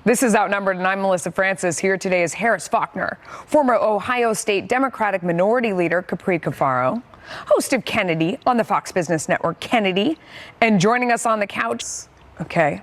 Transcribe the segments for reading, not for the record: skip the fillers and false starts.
This is Outnumbered, and I'm Melissa Francis. Here today is Harris Faulkner, former Ohio State Democratic Minority Leader Capri Cafaro, host of Kennedy on the Fox Business Network, Kennedy, and joining us on the couch. Okay.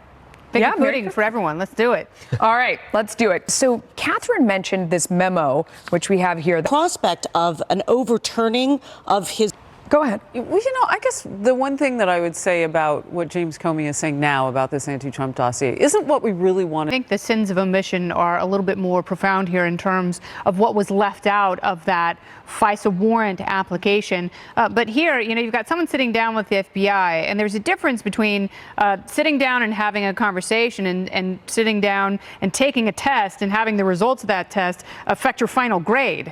Big pudding for everyone. Let's do it. All right, let's do it. So Catherine mentioned this memo, which we have here. The prospect of an overturning of his... Go ahead. Well, I guess the one thing that I would say about what James Comey is saying now about this anti-Trump dossier isn't what we really want. I think the sins of omission are a little bit more profound here in terms of what was left out of that FISA warrant application. But here, you've got someone sitting down with the FBI, and there's a difference between sitting down and having a conversation and sitting down and taking a test and having the results of that test affect your final grade,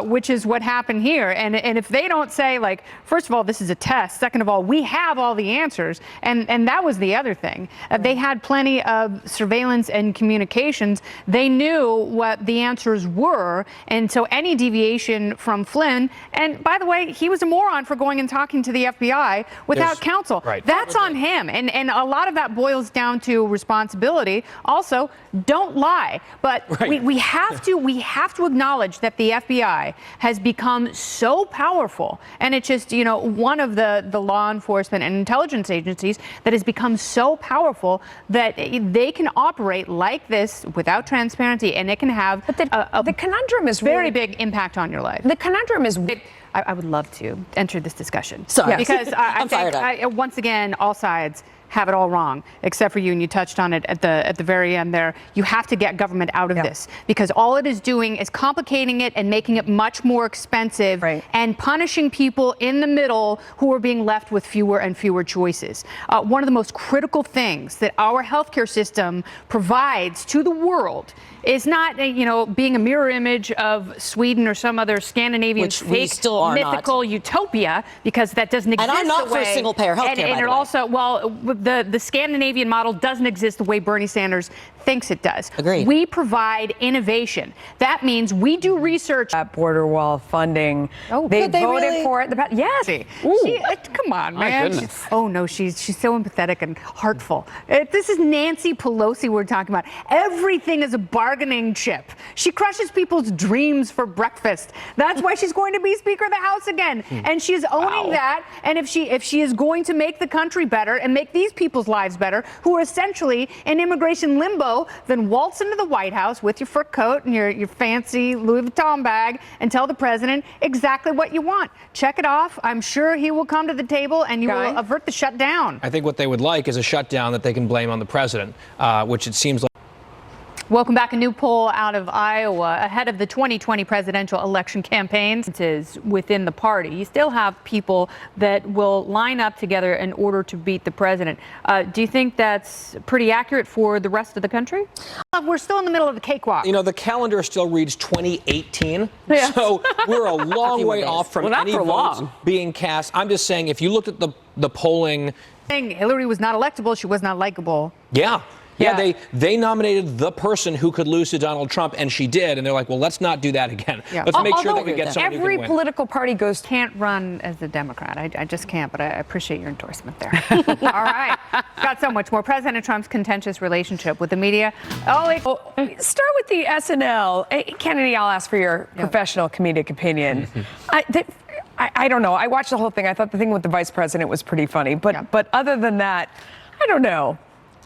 which is what happened here. And if they don't say, like, first of all, this is a test. Second of all, we have all the answers. And that was the other thing. They had plenty of surveillance and communications. They knew what the answers were. And so any deviation from Flynn, and by the way, he was a moron for going and talking to the FBI without counsel. Right. That's on him. And a lot of that boils down to responsibility. Also, don't lie. But we have to acknowledge that the FBI has become so powerful. And it's just, one of the law enforcement and intelligence agencies that has become so powerful that they can operate like this without transparency, and it can have the conundrum is very big impact on your life. The conundrum is... I would love to enter this discussion. Sorry. Because I think, once again, all sides have it all wrong, except for you, and you touched on it at the very end there. You have to get government out of this, because all it is doing is complicating it and making it much more expensive and punishing people in the middle who are being left with fewer and fewer choices. One of the most critical things that our healthcare system provides to the world is not, being a mirror image of Sweden or some other Scandinavian fake mythical utopia, because that doesn't exist. And I'm not the way, for single-payer health care, and it also, the Scandinavian model doesn't exist the way Bernie Sanders thinks it does. Agreed. We provide innovation. That means we do research. That border wall funding. Oh, they voted really? for it. Yes. Come on, My man. goodness. She's so empathetic and heartful. This is Nancy Pelosi we're talking about. Everything is a bargaining chip. She crushes people's dreams for breakfast. That's why she's going to be Speaker of the House again. And she's owning that. And if she is going to make the country better and make these people's lives better, who are essentially in immigration limbo, then waltz into the White House with your fur coat and your fancy Louis Vuitton bag and tell the president exactly what you want. Check it off. I'm sure he will come to the table and you will avert the shutdown. I think what they would like is a shutdown that they can blame on the president, which it seems like. Welcome back. A new poll out of Iowa ahead of the 2020 presidential election campaigns is within the party. You still have people that will line up together in order to beat the president. Do you think that's pretty accurate for the rest of the country? We're still in the middle of the cakewalk. The calendar still reads 2018, so we're a long way off from any votes being cast. I'm just saying, if you looked at the polling, Hillary was not electable. She was not likable. Yeah, they nominated the person who could lose to Donald Trump, and she did. And they're like, well, let's not do that again. Let's make sure that we get someone who can win. Every political party can't run as a Democrat. I just can't, but I appreciate your endorsement there. All right. Got so much more. President Trump's contentious relationship with the media. Start with the SNL. Kennedy, I'll ask for your professional comedic opinion. I don't know. I watched the whole thing. I thought the thing with the vice president was pretty funny. But other than that, I don't know.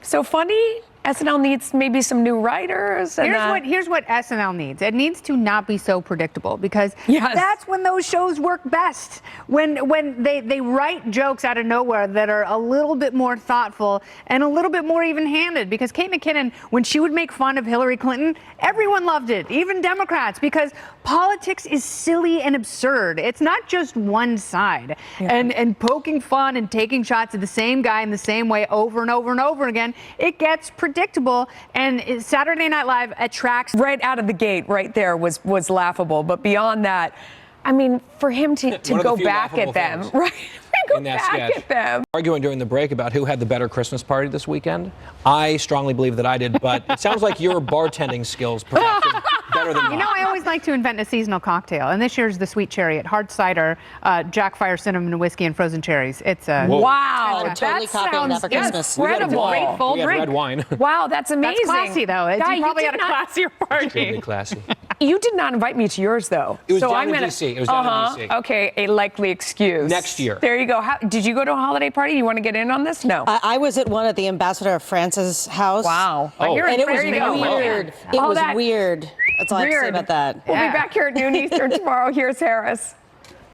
So funny? SNL needs maybe some new writers. Here's what SNL needs. It needs to not be so predictable, because that's when those shows work best. When they write jokes out of nowhere that are a little bit more thoughtful and a little bit more even-handed. Because Kate McKinnon, when she would make fun of Hillary Clinton, everyone loved it, even Democrats, because politics is silly and absurd. It's not just one side. And poking fun and taking shots at the same guy in the same way over and over and over again, it gets predictable. And Saturday Night Live attracts... Right out of the gate, right there, was laughable. But beyond that, I mean, for him to go back at them, go back at them. Arguing during the break about who had the better Christmas party this weekend. I strongly believe that I did, but it sounds like your bartending skills perhaps are better better than You know, I always like to invent a seasonal cocktail, and this year's the Sweet Chariot, hard cider, Jack Fire cinnamon whiskey, and frozen cherries. It's a Wow, I'm totally that copying that sounds for Christmas. incredible. great full we had drink. red wine. Wow, that's amazing. That's classy, though. Guy, You probably did had a not- classier party. Really classy. You did not invite me to yours, though. It was so down I'm in gonna, DC. It was down in DC. Okay, a likely excuse. Next year. There you go. Did you go to a holiday party? You want to get in on this? No. I was at one at the ambassador of France's house. Wow. Oh. Here And in it was there you go. weird. It All was that weird. That's all I have to say weird. about that. We'll Yeah. be back here at noon Eastern tomorrow. Here's Harris.